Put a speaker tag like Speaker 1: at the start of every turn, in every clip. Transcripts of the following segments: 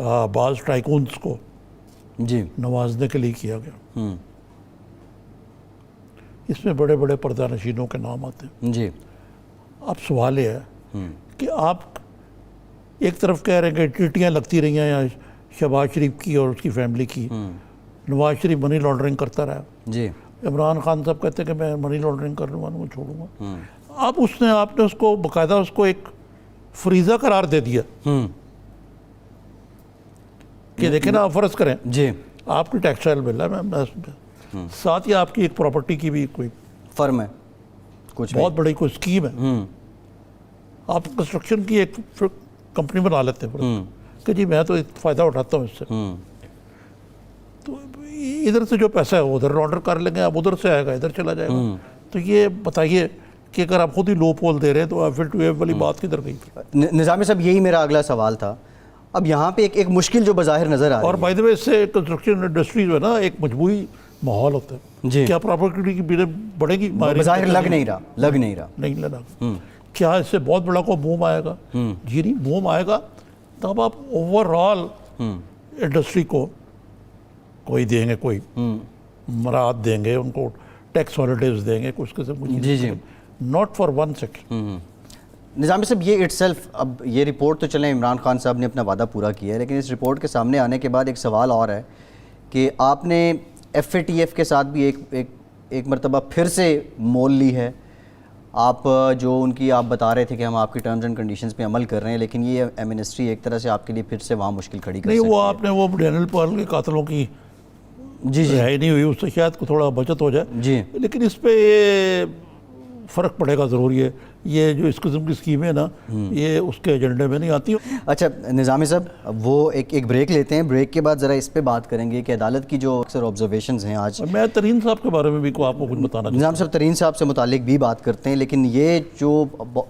Speaker 1: बाज़ टाइकून्स को
Speaker 2: जी
Speaker 1: नवाजने के लिए किया गया। इसमें बड़े बड़े पर्दानशीनों के नाम आते हैं।
Speaker 2: जी।
Speaker 1: अब सवाल ये है कि आप एक तरफ कह रहे हैं कि टीटियाँ लगती रही हैं या शहबाज शरीफ की और उसकी फैमिली की, नवाज शरीफ मनी लॉन्ड्रिंग करता रहा
Speaker 2: जी।
Speaker 1: इमरान खान साहब कहते हैं कि मैं मनी लॉन्ड्रिंग कर लूँगा, मैं छोड़ूंगा। अब आपने उसको बाकायदा उसको एक फरीज़ा करार दे दिया कि देखें ना, फर्ज करें
Speaker 2: जी
Speaker 1: आपकी टेक्सटाइल मिल रहा है, मैं साथ ही आपकी एक प्रॉपर्टी की भी कोई
Speaker 2: फर्म है, कुछ
Speaker 1: बहुत बड़ी कोई स्कीम है, आप कंस्ट्रक्शन की एक कंपनी बना लेते हैं कि जी मैं तो फ़ायदा उठाता हूँ इससे, तो इधर से जो पैसा है वो उधर लॉन्डर कर लेंगे, अब उधर से आएगा इधर चला जाएगा। तो ये बताइए कि अगर आप खुद ही लो पोल दे रहे हैं तो आप फिर टू एफ वाली बात किधर गई?
Speaker 2: निज़ामी साहब यही मेरा अगला सवाल था। अब यहाँ पे एक मुश्किल जो बाज़ाहिर नज़र आ रही है,
Speaker 1: और बाय द वे इससे कंस्ट्रक्शन इंडस्ट्री जो है ना एक मजबूरी माहौल होता है
Speaker 2: जी।
Speaker 1: क्या प्रॉपर्टी की बिलें बढ़ेगी?
Speaker 2: बाज़ाहिर लग नहीं रहा
Speaker 1: नहीं लगा। क्या इससे बहुत बड़ा को बूम आएगा? जी नहीं, बूम आएगा तब आप ओवरऑल इंडस्ट्री को कोई देंगे, कोई मराहत देंगे, उनको टैक्स हॉलीडेज देंगे, कुछ किस्म की
Speaker 2: जी जी,
Speaker 1: नॉट फॉर वन सेकेंड।
Speaker 2: निज़ामी साहब ये इटसेल्फ, अब ये रिपोर्ट तो चलें इमरान खान साहब ने अपना वादा पूरा किया है, लेकिन इस रिपोर्ट के सामने आने के बाद एक सवाल और है कि आपने FATF के साथ भी एक मरतबा फिर से मोल ली है। आप जो उनकी आप बता रहे थे कि हम आपकी टर्म्स एंड कंडीशंस पे अमल कर रहे हैं, लेकिन ये मिनिस्ट्री एक तरह से आपके लिए फिर से वहाँ मुश्किल खड़ी कर
Speaker 1: नहीं,
Speaker 2: सकती
Speaker 1: वो
Speaker 2: है।
Speaker 1: आपने वो डैनियल पॉल के कातलों की
Speaker 2: जी जी
Speaker 1: रिहाई नहीं हुई, उससे शायद को थोड़ा बचत हो जाए
Speaker 2: जी,
Speaker 1: लेकिन इस पे ये फ़र्क पड़ेगा ज़रूरी है। ये जो इस किस्म की स्कीमें हैं ना, ये उसके एजेंडे में नहीं आती।
Speaker 2: अच्छा निज़ामी साहब, वो एक ब्रेक लेते हैं, ब्रेक के बाद ज़रा इस पे बात करेंगे कि अदालत की जो अक्सर ऑब्जर्वेशंस हैं आज,
Speaker 1: मैं तरीन साहब के बारे में भी को आपको कुछ बताना
Speaker 2: निज़ाम साहब तरीन साहब से मुतालिक भी बात करते हैं, लेकिन ये जो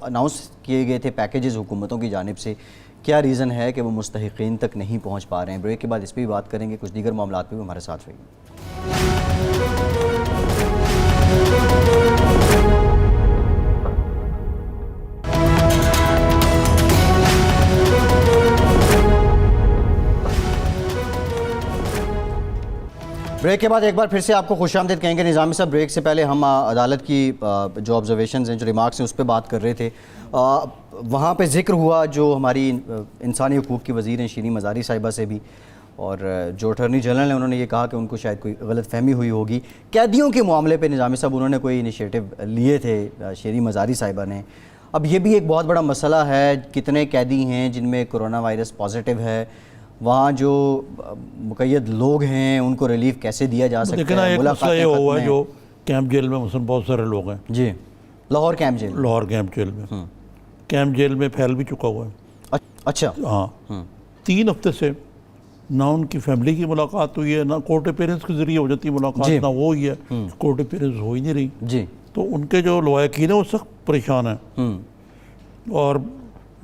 Speaker 2: अनाउंस किए गए थे पैकेजेस हुकूमतों की जानिब से, क्या रीज़न है कि वो मुस्तहिक़ीन तक नहीं पहुँच पा रहे हैं? ब्रेक के बाद इस पर भी बात करेंगे, कुछ दीगर मामलात पर भी हमारे साथ रहिए। ब्रेक के बाद एक बार फिर से आपको खुशामदीद कहेंगे। निज़ामी साहब, ब्रेक से पहले हम अदालत की जो ऑब्जर्वेशंस हैं, जो रिमार्क्स हैं, उस पर बात कर रहे थे। वहाँ पे जिक्र हुआ जो हमारी इंसानी हकूक़ की वज़ीर हैं शीरीन मज़ारी साहिबा से भी, और जो अटॉर्नी जनरल हैं उन्होंने ये कहा कि उनको शायद कोई गलत फहमी हुई होगी। कैदियों के मामले पे निज़ामी साहब उन्होंने कोई इनिशिएटिव लिए थे शीरीन मज़ारी साहिबा ने। अब ये भी एक बहुत बड़ा मसला है, कितने कैदी हैं जिनमें कोरोना वायरस पॉजिटिव है, वहाँ जो मुक़य्यद लोग हैं उनको रिलीफ कैसे दिया जा सकता है?
Speaker 1: देखना एक मसला ये हुआ है जो कैंप जेल में मुसलमान बहुत सारे लोग हैं
Speaker 2: जी, Lahore camp jail,
Speaker 1: Lahore camp jail में, कैंप जेल में फैल भी चुका हुआ है।
Speaker 2: अच्छा,
Speaker 1: हाँ, 3 हफ्ते से ना उनकी फैमिली की मुलाकात हुई है, ना कोर्ट अपीयरेंस के जरिए हो जाती है मुलाकात, ना वो हुई है, कोर्ट अपीयरेंस हो ही नहीं रही
Speaker 2: जी।
Speaker 1: तो उनके जो लवाकिन है वो सख्त परेशान है और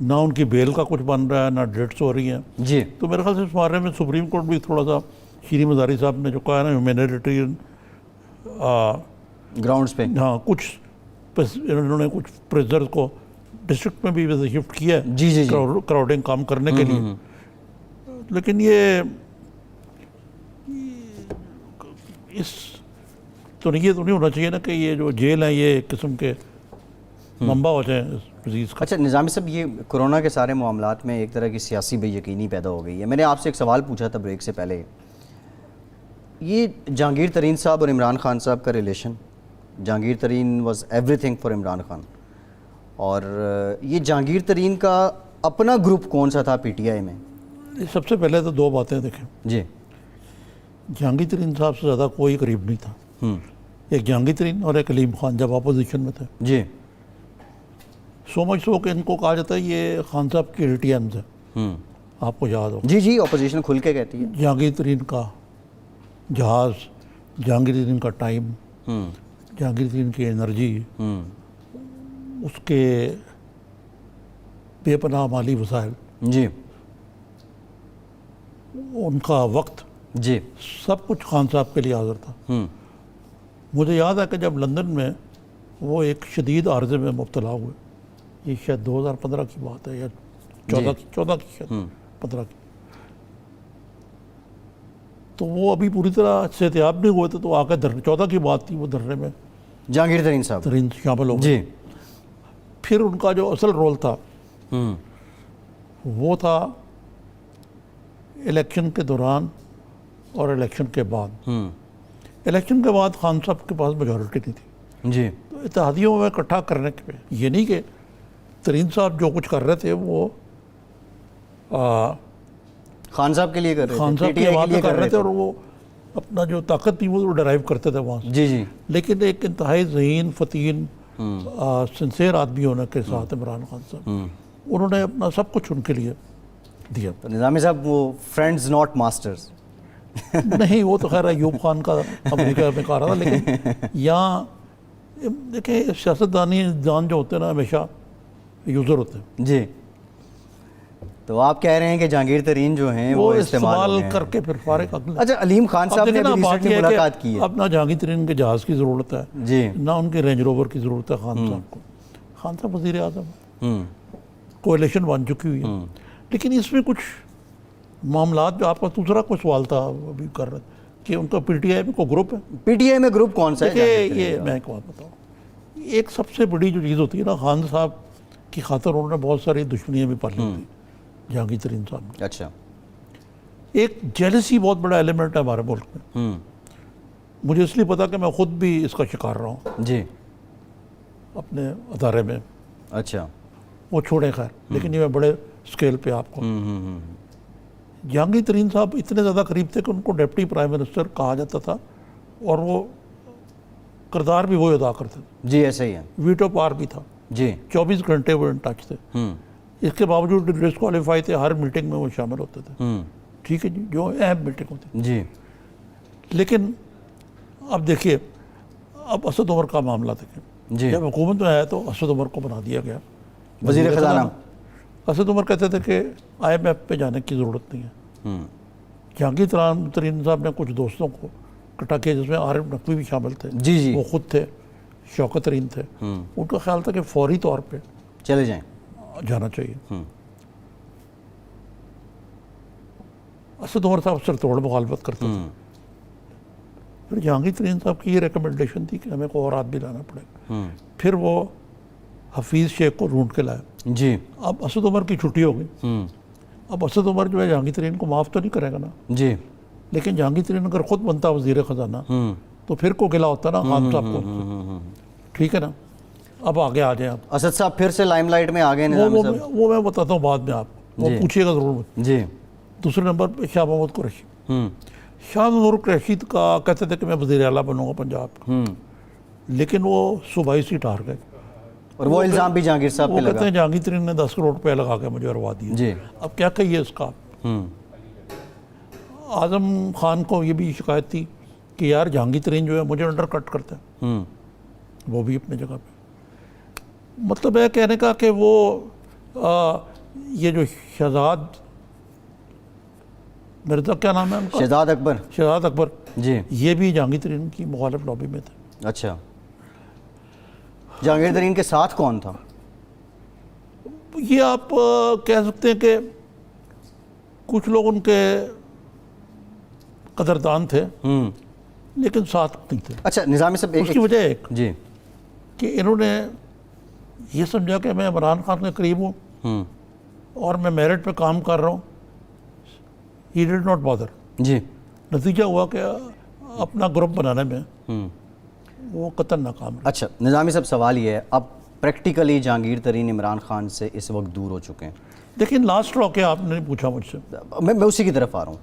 Speaker 1: ना उनकी बेल का कुछ बन रहा है, ना डेट्स हो रही हैं
Speaker 2: जी।
Speaker 1: तो मेरे ख्याल से इस बारे में सुप्रीम कोर्ट भी थोड़ा सा शीरीन मज़ारी साहब ने जो कहा है ना, ह्यूमैनिटेरियन
Speaker 2: ग्राउंड्स पे,
Speaker 1: हाँ, कुछ इन्होंने कुछ प्रिजनर को डिस्ट्रिक्ट में भी वैसे शिफ्ट किया है
Speaker 2: जी जी जी,
Speaker 1: क्राउडिंग कम करने के लिए। लेकिन ये इस तो नहीं, ये तो नहीं होना चाहिए ना कि ये जो जेल है ये एक किस्म के मंबा हो जाए इस डिजीज़ का।
Speaker 2: अच्छा निज़ामी साहब, ये कोरोना के सारे मामलात में एक तरह की सियासी बेयकीनी पैदा हो गई है। मैंने आपसे एक सवाल पूछा था ब्रेक से पहले, ये जहांगीर तरीन साहब और इमरान खान साहब का रिलेशन, जहांगीर तरीन was everything for Imran Khan, और ये जहांगीर तरीन का अपना ग्रुप कौन सा था PTI में?
Speaker 1: सबसे पहले तो 2 बातें देखें
Speaker 2: जी,
Speaker 1: जहांगीर तरीन साहब से ज़्यादा कोई करीब नहीं था। एक जहांगीर तरीन और एक अलीम खान जब अपोजिशन में थे
Speaker 2: जी,
Speaker 1: सो मच सो कि इनको कहा जाता है ये खान साहब की ATMs है, आपको याद हो।
Speaker 2: जी जी, अपोजिशन खुल के कहती है।
Speaker 1: जहांगीर तरीन का जहाज़, जहांगीर तरीन का टाइम, जहांगीर तरीन की एनर्जी, उसके बेपनाह माली वसाइल,
Speaker 2: जी
Speaker 1: उनका वक्त,
Speaker 2: जी,
Speaker 1: सब कुछ खान साहब के लिए हाजिर था। मुझे याद है कि जब लंदन में वो एक शदीद आर्जे में मुब्तला हुए, ये शायद 2015 की बात है या 14 की शायद 15 की, तो वो अभी पूरी तरह सेहतियाब नहीं हुए थे, तो आकर धरने 14 की बात थी, वो धरने में
Speaker 2: जहांगीर तरीन साहब
Speaker 1: तरीन शामिल हो गए।
Speaker 2: जी।
Speaker 1: फिर उनका जो असल रोल था वो था इलेक्शन के दौरान और इलेक्शन के बाद। इलेक्शन के बाद खान साहब के पास मेजॉरिटी नहीं थी,
Speaker 2: जी।
Speaker 1: तो इत्तेहादियों में इकट्ठा करने के, ये नहीं कि तरीन साहब जो कुछ कर रहे थे वो
Speaker 2: खान साहब के लिए कर रहे
Speaker 1: खान
Speaker 2: थे,
Speaker 1: साहब के
Speaker 2: PTI
Speaker 1: बाद
Speaker 2: लिए
Speaker 1: कर रहे थे, और वो अपना जो ताकत थी वो डराइव करते थे वहाँ से।
Speaker 2: जी जी।
Speaker 1: लेकिन एक इंतहाई ज़हीन फतीन सिंसेर आदमी होने के साथ इमरान खान साहब, उन्होंने अपना सब कुछ उनके लिए दिया।
Speaker 2: तो निज़ामी साहब वो फ्रेंड्स नॉट मास्टर्स
Speaker 1: नहीं, वो तो खैर अयूब खान का अमेरिका में कहा रहा था, लेकिन यहाँ देखिए सियासतदानी जान जो होते हैं ना हमेशा यूज़र होते हैं।
Speaker 2: जी। तो आप कह रहे हैं कि जहांगीर तरीन जो हैं
Speaker 1: वो
Speaker 2: वो इस्तेमाल हो गए हैं।
Speaker 1: करके फिर फारिग अगले।
Speaker 2: अच्छा, अलीम खान साहब ने अभी रिसेंटली मुलाकात की है।
Speaker 1: अब ना जहांगीर तरीन के जहाज़ की ज़रूरत है,
Speaker 2: जी।
Speaker 1: ना उनके रेंज रोवर की ज़रूरत है खान साहब को। खान साहब वज़ीर आज़म है, कोalition बन चुकी हुई है। लेकिन इसमें कुछ मामलात जो आपका दूसरा कोई सवाल था अभी कर रहे थे कि उनका PTI में कोई ग्रुप है।
Speaker 2: PTI में ग्रुप कौन सा है?
Speaker 1: देखिए ये मैं एक बात बताऊँ, एक सबसे बड़ी जो चीज़ होती है ना, खान साहब की खातर उन्होंने बहुत सारी दुश्मनियाँ भी पाली थी जहांगीर तरीन साहब ने।
Speaker 2: अच्छा।
Speaker 1: एक जेलसी बहुत बड़ा एलिमेंट है हमारे मुल्क में। मुझे इसलिए पता कि मैं खुद भी इसका शिकार रहा हूँ
Speaker 2: जी।
Speaker 1: अपने अदारे में।
Speaker 2: अच्छा।
Speaker 1: वो छोड़े खैर, लेकिन ये मैं बड़े स्केल पे आपको, जहांगीर तरीन साहब इतने ज़्यादा करीब थे कि उनको डिप्टी प्राइम मिनिस्टर कहा जाता था, और वो किरदार भी वो अदा करते थे।
Speaker 2: जी ऐसा ही है।
Speaker 1: वीटो पार भी था
Speaker 2: जी।
Speaker 1: 24 घंटे वो इन टच थे। इसके बावजूद डिस्क्वालीफाई थे, हर मीटिंग में वो शामिल होते थे। ठीक है जी, जो अहम मीटिंग होती।
Speaker 2: जी।
Speaker 1: लेकिन अब देखिए, अब असद उमर का मामला देखें।
Speaker 2: जी।
Speaker 1: जब हुकूमत में आया तो असद उमर को बना दिया गया
Speaker 2: वज़ीर ख़ज़ाना।
Speaker 1: असद उमर कहते थे कि IMF पे जाने की ज़रूरत नहीं है। जहांगीर तरीन साहब ने कुछ दोस्तों को इकट्ठा किया, जिसमें आरिफ नकवी भी शामिल थे।
Speaker 2: जी जी।
Speaker 1: वो खुद थे, शौकत तरीन थे। उनका ख्याल था कि फौरी तौर पे
Speaker 2: चले जाएं।
Speaker 1: जाना चाहिए। असद उमर साहब सिरतोड़ मुखालफत करते थे। फिर जहांगीर तरीन साहब की ये रिकमेंडेशन थी कि हमें को और आदमी लाना पड़ेगा। फिर वो हफीज़ शेख को ढूंढ के लाया।
Speaker 2: जी।
Speaker 1: अब असद उमर की छुट्टी हो गई। अब असद उमर जो है जहांगीर तरीन को माफ़ तो नहीं करेगा ना,
Speaker 2: जी।
Speaker 1: लेकिन जहांगीर तरीन अगर खुद बनता वज़ीर ख़ज़ाना तो फिर को गिला होता ना खान साहब को। ठीक है ना। अब आगे आ जाए आप।
Speaker 2: असद साहब फिर से लाइमलाइट में आ गए निज़ामी साहब।
Speaker 1: वो मैं बताता हूँ बाद में, आप वो
Speaker 2: जी।
Speaker 1: पूछिएगा ज़रूर।
Speaker 2: जी।
Speaker 1: दूसरे नंबर पे शाह महमूद कुरैशी। शाह महमूद कुरैशी का कहते थे कि मैं वज़ीर आला बनूंगा पंजाब का, लेकिन वो सूबाई सीट हार गए।
Speaker 2: और वो इल्ज़ाम भी जहांगीर साहब
Speaker 1: वो
Speaker 2: पे
Speaker 1: कहते
Speaker 2: लगा।
Speaker 1: हैं जहांगीर तरीन ने 10 करोड़ रुपये लगा के मुझे हरवा दिया।
Speaker 2: जी।
Speaker 1: अब क्या कहिए इसका। आज़म खान को ये भी शिकायत थी कि यार जहांगीर तरीन जो है मुझे अंडर कट करता है। वो भी अपनी जगह पे, मतलब है कहने का कि वो ये जो शहजाद मिर्ज़ा, क्या नाम है उनका,
Speaker 2: शहजाद अकबर।
Speaker 1: शहजाद अकबर
Speaker 2: जी।
Speaker 1: ये भी जहांगीर तरीन की मुखालिफ लॉबी में थे।
Speaker 2: अच्छा। जहांगीर तरीन के साथ कौन था?
Speaker 1: ये आप कह सकते हैं कि कुछ लोग उनके कदरदान थे, लेकिन साथ नहीं थे।
Speaker 2: अच्छा निज़ामी साहब
Speaker 1: उसकी वजह एक
Speaker 2: जी।
Speaker 1: कि इन्होंने ये समझा कि मैं इमरान खान के करीब हूँ और मैं मेरिट पे काम कर रहा हूँ। He did not bother.
Speaker 2: जी।
Speaker 1: नतीजा हुआ कि अपना ग्रुप बनाने में वो कतई नाकाम रहे।
Speaker 2: अच्छा निज़ामी साहब, सवाल ये है, अब प्रैक्टिकली जहांगीर तरीन इमरान खान से इस वक्त दूर हो चुके हैं।
Speaker 1: लेकिन लास्ट रॉ क्या आपने नहीं पूछा मुझसे।
Speaker 2: मैं उसी की तरफ आ रहा हूँ।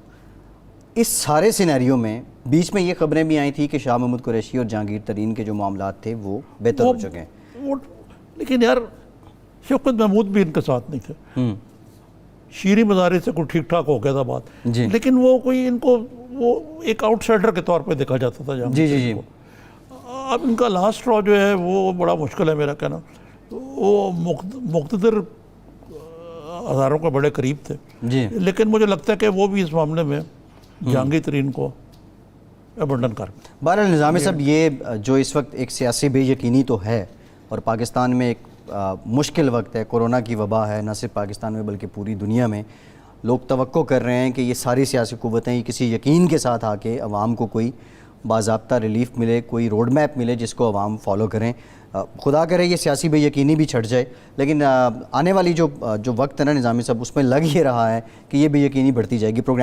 Speaker 2: इस सारे सिनेरियो में बीच में ये खबरें भी आई थी कि शाह महमूद कुरैशी और जहांगीर तरीन के जो मामलात थे वो बेहतर हो चुके हैं।
Speaker 1: लेकिन यार शौकत महमूद भी इनके साथ नहीं थे। शीरी मज़ारी से कुछ ठीक ठाक हो गया था बात, लेकिन वो कोई इनको वो एक आउटसाइडर के तौर पे देखा जाता था।
Speaker 2: जी जी जी।
Speaker 1: अब इनका लास्ट रॉ जो है वो बड़ा मुश्किल है मेरा कहना। वो मुक़्तदर हज़ारों के बड़े करीब थे
Speaker 2: जी।
Speaker 1: लेकिन मुझे लगता है कि वो भी इस मामले में जहांगीर तरीन को अबंडन कर।
Speaker 2: बहरहाल निज़ामी साहब, ये जो इस वक्त एक सियासी बेयकीनी तो है और पाकिस्तान में एक मुश्किल वक्त है, कोरोना की वबा है, न सिर्फ पाकिस्तान में बल्कि पूरी दुनिया में, लोग तवक्को कर रहे हैं कि ये सारी सियासी कुव्वतें ये किसी यकीन के साथ आके अवाम को कोई बाज़ाब्ता रिलीफ मिले, कोई रोड मैप मिले जिसको अवाम फॉलो करें। खुदा करे ये सियासी बेयकीनी भी छट जाए, लेकिन आने वाली जो वक्त है ना निज़ामी साहब, उसमें लग ये रहा है कि ये बेयकीनी बढ़ती जाएगी। प्रोग्राम